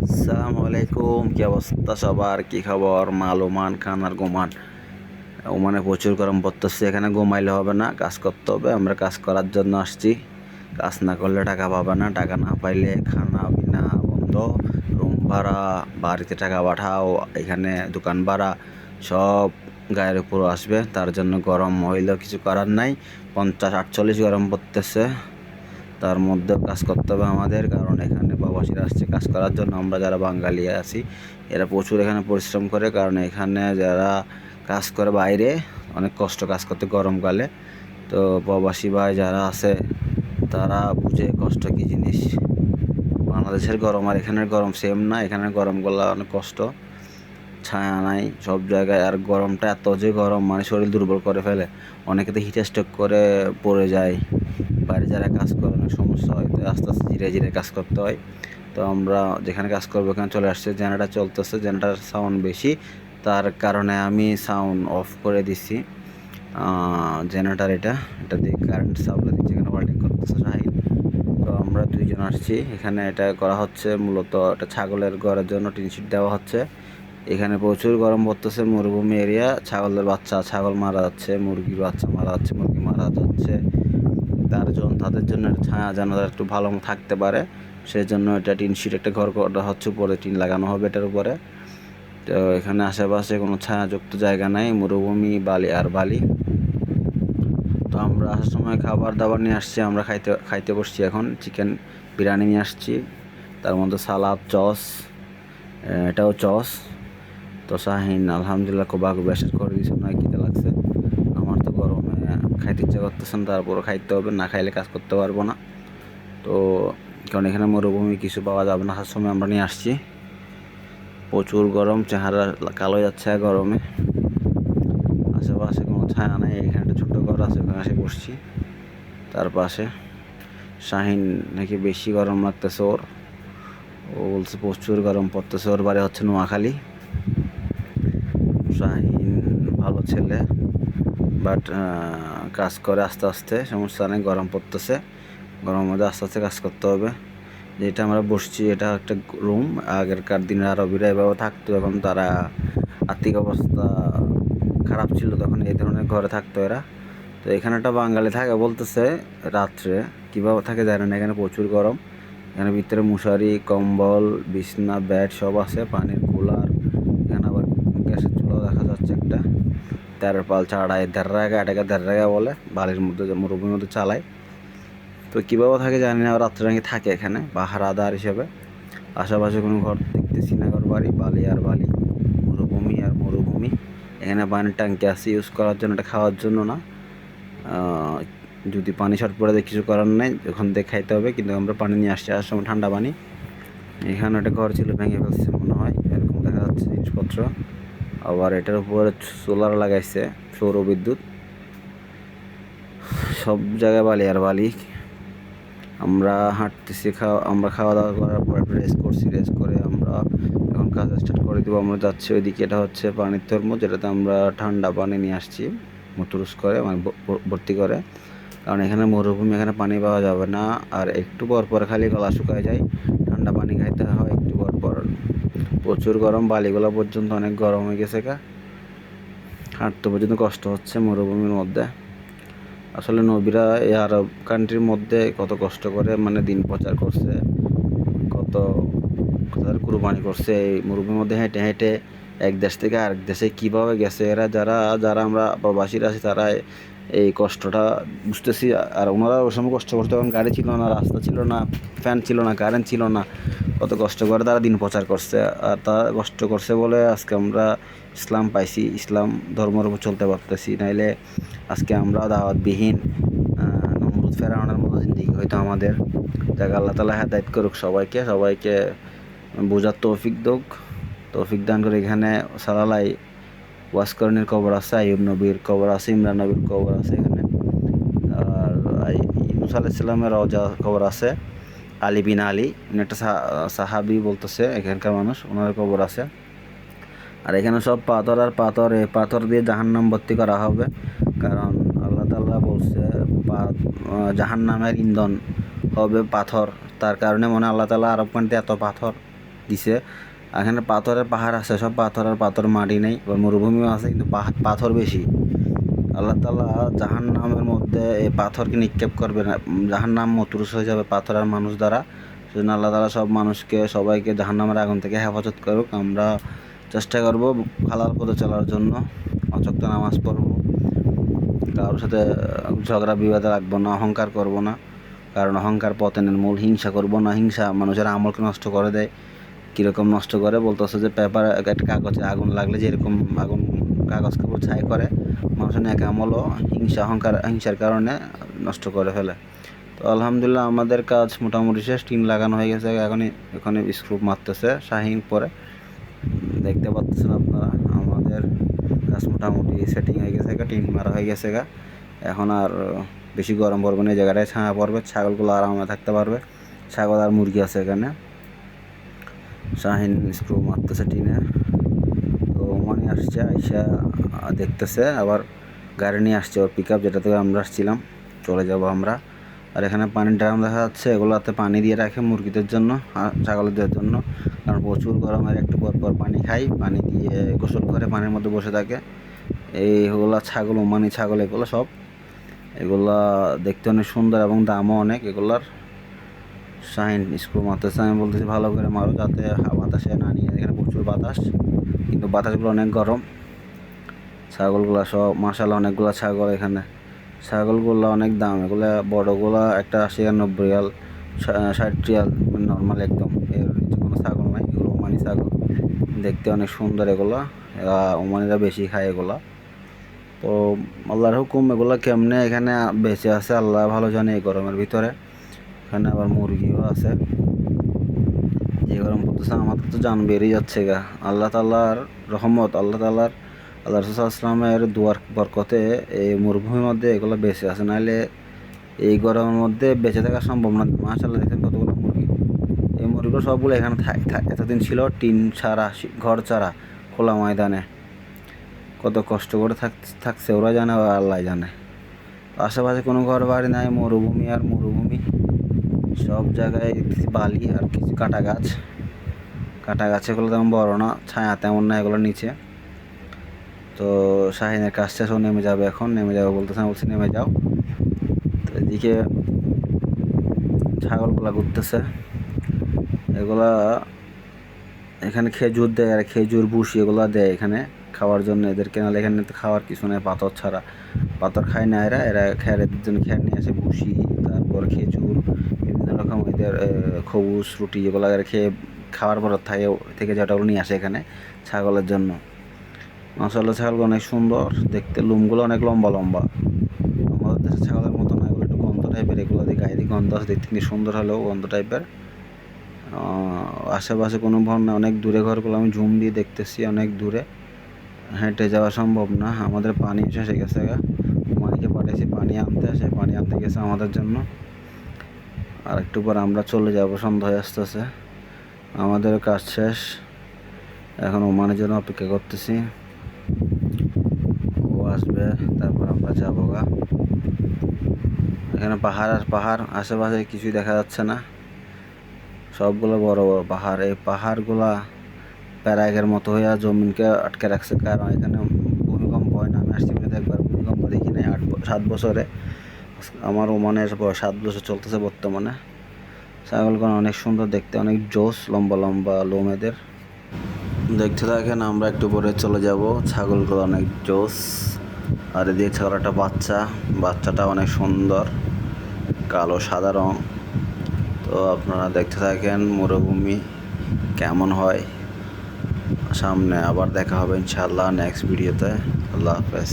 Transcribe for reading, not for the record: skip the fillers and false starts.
আসসালামু আলাইকুম, কি অবস্থা সবার? কি খবর? মাল ওমান খান আর ঘুমান। ওমানে প্রচুর গরম পড়তেছে। এখানে ঘুমাইলে হবে না, কাজ করতে হবে। আমরা কাজ করার জন্য আসছি। কাজ না করলে টাকা পাবে না, টাকা না পাইলে খানা পিনা বন্ধ, রুম ভাড়া, বাড়িতে টাকা পাঠাও, এখানে দোকান ভাড়া সব গায়ের উপর আসবে। তার জন্য গরম হইলেও কিছু করার নাই। 50-48 গরম পড়তেছে, তার মধ্যেও কাজ করতে হবে আমাদের, কারণ এখানে প্রবাসীরা আসছে কাজ করার জন্য। আমরা যারা বাঙালি আছি এরা প্রচুর এখানে পরিশ্রম করে, কারণ এখানে যারা কাজ করে বাইরে অনেক কষ্ট কাজ করতে গরমকালে। তো প্রবাসী ভাই যারা আছে তারা বুঝে কষ্ট কী জিনিস। বাংলাদেশের গরম আর এখানের গরম সেম না, এখানের গরমগুলো অনেক কষ্ট, ছায়া নাই সব জায়গায়। আর গরমটা এত যে গরম, মানে শরীর দুর্বল করে ফেলে। অনেকে তো হিট স্ট্রোক করে পড়ে যায়। বাইরে যারা কাজ করে অনেক সমস্যা হয়, তো আস্তে আস্তে ধীরে ধীরে কাজ করতে হয়। তো আমরা যেখানে কাজ করবো ওখানে চলে আসছে, জেনারেটর চলতেছে, জেনারেটার সাউন্ড বেশি, তার কারণে আমি সাউন্ড অফ করে দিছি। জেনারেটার এটা দিয়ে কারেন্ট সাপ্লাই দিচ্ছে, এখানে ওয়েল্ডিং করতেছে শাহিন। তো আমরা দুইজন আসছি এখানে, এটা করা হচ্ছে মূলত এটা ছাগলের ঘরের জন্য টিন শিট দেওয়া হচ্ছে। এখানে প্রচুর গরম পড়তেছে, মরুভূমি এরিয়া, ছাগলের বাচ্চা ছাগল মারা যাচ্ছে, মুরগির বাচ্চা মারা যাচ্ছে, মুরগি মারা যাচ্ছে। তাদের জন্য ছায়া যেন একটু ভালো থাকতে পারে, সেই জন্য এটা টিন শিট একটা ঘর করা হচ্ছে, উপরে টিন লাগানো হবে এটার উপরে। তো এখানে আশেপাশে কোনো ছায়াযুক্ত জায়গা নাই, মরুভূমি, বালি আর বালি। তো আমরা আসার সময় খাবার দাবার নিয়ে আসছি, আমরা খাইতে বসছি এখন। চিকেন বিরিয়ানি নিয়ে আসছি, তার মধ্যে সালাদ, চস, এটাও চস। তো শাহিন আলহামদুলিল্লাহ কোবাকু বেশি করে দিয়েছে, নয় খিদে লাগছে। আমার তো গরমে খাইতে ইচ্ছা করতেছে না, তারপরও খাইতে হবে, না খাইলে কাজ করতে পারবো না। তো কারণ এখানে মরুভূমি কিছু পাওয়া যাবে না, আসার সময় আমরা নিয়ে আসছি। প্রচুর গরম, চেহারা কালো যাচ্ছে গরমে। আশেপাশে কোনো ছায়া নেই, এখানে একটা ছোট্ট ঘর আছে, ওখানে এসে বসছি। তার পাশে শাহিন নাকি বেশি গরম লাগতেছে ওর, ও বলছে প্রচুর গরম পড়তেছে। ওর বাড়ি হচ্ছে নোয়াখালী। শাহিন ভালো ছেলে, বাট কাজ করে আস্তে আস্তে, সমস্যা নেই। গরম পড়তেছে, গরমের মধ্যে আস্তে আস্তে কাজ করতে হবে। যেটা আমরা বসছি এটা একটা রুম। আগেরকার দিনের আরবিরা এভাবে থাকতো, এখন তারা আর্থিক অবস্থা খারাপ ছিল, তখন এই ধরনের ঘরে থাকতো এরা। তো এখানে একটা বাঙালি থাকে, বলতেছে রাত্রে কীভাবে থাকে জানে না, এখানে প্রচুর গরম। এখানে ভিতরে মশারি, কম্বল, বিছনা, বেড সব আছে, পানির কুলার। এখানে আবার গ্যাসের চুলাও দেখা যাচ্ছে একটা। তেরোর পাল চাড়ায় 1.5 টাকা, এটাকে 1.5 টাকা বলে, বালির মধ্যে মরুভূমির মধ্যে চালায়। তো কীভাবে থাকে জানি না, রাত্রে নাকি থাকে এখানে পাহারাদার হিসেবে। আশেপাশে কোনো ঘর দেখতেছি না, ঘর বাড়ি, বালি আর বালি, মরুভূমি আর মরুভূমি। এখানে পানির ট্যাঙ্কি আছে ইউজ করার জন্য, এটা খাওয়ার জন্য না। যদি পানি শর্ট পড়ে যায় কিছু করার নেই, ওখান থেকে খাইতে হবে। কিন্তু আমরা পানি নিয়ে আসছি, আসার সময় ঠান্ডা পানি। এখানে একটা ঘর ছিল, ভেঙে ফেলছে মনে হয়, এরকম দেখা যাচ্ছে জিনিসপত্র। আবার এটার উপরে সোলার লাগাইছে, সৌর বিদ্যুৎ। সব জায়গায় বালি আর বালি। আমরা হাঁটতেছি, আমরা খাওয়া দাওয়া করার পর একটু রেস্ট করছি, রেস্ট করে আমরা এখন কাজ স্টার্ট করে দেবো। আমরা যাচ্ছি ওইদিকে, এটা হচ্ছে পানির থর্মো, যেটাতে আমরা ঠান্ডা পানি নিয়ে আসছি মতুরুস করে, মানে ভর্তি করে। কারণ এখানে মরুভূমি, এখানে পানি পাওয়া যাবে না। আর একটু পর পর খালি গলা শুকায় যায়, ঠান্ডা পানি খাইতে হয় একটু পর পর। প্রচুর গরম, বালিগুলো পর্যন্ত অনেক গরম হয়ে গেছে হাঁটতে পর্যন্ত কষ্ট হচ্ছে মরুভূমির মধ্যে। আসলে নবীরা এই আরব কান্ট্রির মধ্যে কত কষ্ট করে, মানে দিন প্রচার করছে, কত তাদের কুরবানি করছে এই মরুভূমির মধ্যে হেঁটে হেঁটে এক দেশ থেকে আরেক দেশে কীভাবে গেছে এরা। যারা যারা আমরা প্রবাসীরা আছি তারা এই কষ্টটা বুঝতেছি। আর ওনারা ওই সময় কষ্ট করতে, তখন গাড়ি ছিল না, রাস্তা ছিল না, ফ্যান ছিল না, কারেন্ট ছিল না। কত কষ্ট করে তারা দিন প্রচার করছে, আর তারা কষ্ট করছে বলে আজকে আমরা ইসলাম পাইছি, ইসলাম ধর্মের উপর চলতে পারতেছি। নাইলে আজকে আমরা দাওয়াতবিহীন নমরুদ ফেরাউনের মতো জিন্দেগি হয়তো আমাদের। যাকে আল্লাহ তাআলা হেদায়েত করুক সবাইকে, সবাইকে বোঝার তৌফিক দান করে। এখানে সালালাই ওয়াসকরণীর কবর আছে, আইয়ুব নবীর কবর আছে, ইমরান নবীর কবর আছে এখানে। আর ইউনূস আলাইহিস সালামের রওজা কবর আছে, আলী বিন আলী, একটা সাহাবি বলতেছে এখানকার মানুষ, ওনার কবর আছে। আর এখানে সব পাথর আর পাথর, এই পাথর দিয়ে জাহান্নাম ভর্তি করা হবে। কারণ আল্লাহ তাআলা বলছে জাহান্নামের ইন্ধন হবে পাথর। তার কারণে মনে আল্লাহ তাআলা আরব কান্ট্রি এত পাথর দিছে। এখানে পাথরের পাহাড় আছে, সব পাথর মাটি নেই, এবার মরুভূমিও আছে কিন্তু পাথর বেশি। আল্লাহ তাআলা জাহান্নামের মধ্যে এই পাথরকে নিক্ষেপ করবে না, জাহান্নাম মতরুস হয়ে যাবে পাথর আর মানুষ দ্বারা। সেজন্য আল্লাহ তাআলা সবাইকে জাহান্নামের আগুন থেকে হেফাজত করুক। আমরা চেষ্টা করব হালাল পথে চলার জন্য, ৫ ওয়াক্ত নামাজ পড়ব, কারোর সাথে ঝগড়া বিবাদে রাখবো না, অহংকার করব না, কারণ অহংকার পতনের মূল। হিংসা করব না, হিংসা মানুষের আমলকে নষ্ট করে দেয়। কীরকম নষ্ট করে বলতেছে যে পেপার একটা কাগজে আগুন লাগলে যেরকম আগুন কাগজকে ছাই করে, মানুষের নেক আমলও হিংসার কারণে নষ্ট করে ফেলে। তো আলহামদুলিল্লাহ আমাদের কাজ মোটামুটি শেষ, টিন লাগানো হয়ে গেছে, এখানে স্ক্রু মারতেছে শাহিন পরে, দেখতে পাচ্ছেন আপনারা। আমাদের কাজ মোটামুটি সেটিং হয়ে গেছে, টিন মারা হয়ে গেছে। এখন আর বেশি গরম পড়বে না, এই জায়গাটায় ছায়া পড়বে, ছাগলগুলো আরামে থাকতে পারবে। ছাগল আর মুরগি আছে এখানে। শাহিন স্ক্রু মারতেছে টিনে। তো ওমানি আসছে, আইসা দেখতেছে, আবার গাড়ি নিয়ে আসছে ওর পিক আপ, যেটা থেকে আমরা আসছিলাম, চলে যাব আমরা। আর এখানে পানির ড্রাম দেখা যাচ্ছে, এগুলোতে পানি দিয়ে রাখে মুরগিদের জন্য, ছাগলদের জন্য, কারণ প্রচুর গরমের একটু পর পানি খাই, পানি দিয়ে গোসল করে পানির মধ্যে বসে থাকে। এইগুলা ছাগল, ওমানি ছাগল, এগুলা দেখতে অনেক সুন্দর এবং দামও অনেক এগুলার। শাহিন স্ক্রু মারতেছে, আমি বলতেছি ভালো করে মারো যাতে বাতাসে না নিয়ে, এখানে প্রচুর বাতাস, কিন্তু বাতাসগুলো অনেক গরম। ছাগলগুলো সব মাশাআল্লাহ অনেকগুলো ছাগল এখানে। ছাগলগুলো অনেক দাম, এগুলো বড়গুলো একটা ৮০ আর ৯০ রিয়াল, ৬০ রিয়াল নর্মাল একদম, এর নিচে কোনো ছাগল নাই। এগুলো ওমানি ছাগল, দেখতে অনেক সুন্দর এগুলো, ওমানিরা বেশি খায় এগুলো। তো আল্লাহর হুকুম, এগুলো কেমনে এখানে বেঁচে আছে আল্লাহ ভালো জানে এই গরমের ভিতরে। এখানে আবার মুরগিও আছে, যে গরম পড়তেছে আমাদের তো জান বেরিয়ে যাচ্ছে গা। আল্লাহ তাআলার রহমত, আল্লাহ রাসূল আসলামের দুয়ার বরকতে এই মরুভূমির মধ্যে এগুলো বেঁচে আছে, নাহলে এই গরমের মধ্যে বেঁচে থাকা সম্ভব না। মাশাআল্লাহ দেখেন কতগুলো মুরগি, এই মুরগিগুলো সবগুলো এখানে এতদিন ছিল টিন ছাড়া, ঘর ছাড়া, খোলা ময়দানে। কত কষ্ট করে থাকছে ওরা জানে, আল্লাহ জানে। আশেপাশে কোনো ঘর বাড়ি নাই, মরুভূমি আর মরুভূমি, সব জায়গায় বালি আর কিছু কাটা গাছ, এগুলো তেমন বড় না, ছায়া তেমন না এগুলোর নিচে। তো শাহিনের কাজ শেষ, ও নেমে যাবে, এখন নেমে যাবে বলতেছে, বলছি নেমে যাও। তো এদিকে ছাগলগুলা ঘুরতেছে, এগুলা এখানে খেজুর দেয়, আর খেজুর ভুসি এগুলা দেয় এখানে খাওয়ার জন্য এদেরকে, নাহলে এখানে তো খাওয়ার কিছু নেই, পাথর ছাড়া। পাথর খায় না এরা এদের জন্য খেয়ার নিয়ে আসে, ভুসি, তারপর খেজুর, বিভিন্ন রকম এদের খবুজ, রুটি, এগুলো খেয়ে খাওয়ার পর থেকে যেটা ওগুলো নিয়ে আসে এখানে ছাগলের জন্য। মাশাআল্লাহ ছাগলগুলো অনেক সুন্দর দেখতে, লোমগুলো অনেক লম্বা লম্বা, আমাদের দেশের ছাগলের মতো না, এগুলো একটু গন্ধ টাইপের, এগুলো দিয়ে গায়ে দিয়ে গন্ধ আছে, দেখতে সুন্দর হলেও গন্ধ টাইপের। আশেপাশে কোনো ভবন না, অনেক দূরে ঘরগুলো, আমি জুম দিয়ে দেখতেছি, অনেক দূরে, হেঁটে যাওয়া সম্ভব না। আমাদের পানি এসে গেছে, মানিকে পাঠিয়েছি পানি আনতে, সে পানি আনতে গেছে আমাদের জন্য। আর একটু পর আমরা চলে যাব, সন্ধ্যা হয়ে আসতেছে, আমাদের কাজ শেষ, এখন ওমানের জন্য অপেক্ষা করতেছি, ও আসবে তারপর আমরা যাবো গা। এখানে পাহাড় আর পাহাড়, আশেপাশে কিছুই দেখা যাচ্ছে না, সবগুলো বড় বড় পাহাড়। এই পাহাড়গুলা প্যারাগের মতো হইয়া জমিনকে আটকে রাখছে, কারণ এখানে ভূমিকম্প হয় না। আমি আসছি একবার ভূমিকম্প দেখি নাই 7 বছরে, আমার ওমানের 7 বছর চলতেছে বর্তমানে। ছাগলগুলো অনেক সুন্দর দেখতে, অনেক জোস, লম্বা লম্বা লোম এদের। দেখতে থাকেন, আমরা একটু পরে চলে যাব। ছাগলগুলো অনেক জোস, আর এদিকে ছাগল একটা বাচ্চাটা অনেক সুন্দর, কালো সাদা রং। তো আপনারা দেখতে থাকেন মরুভূমি কেমন হয়। সামনে আবার দেখা হবে ইনশাআল্লাহ নেক্সট ভিডিওতে। আল্লাহ হাফেজ।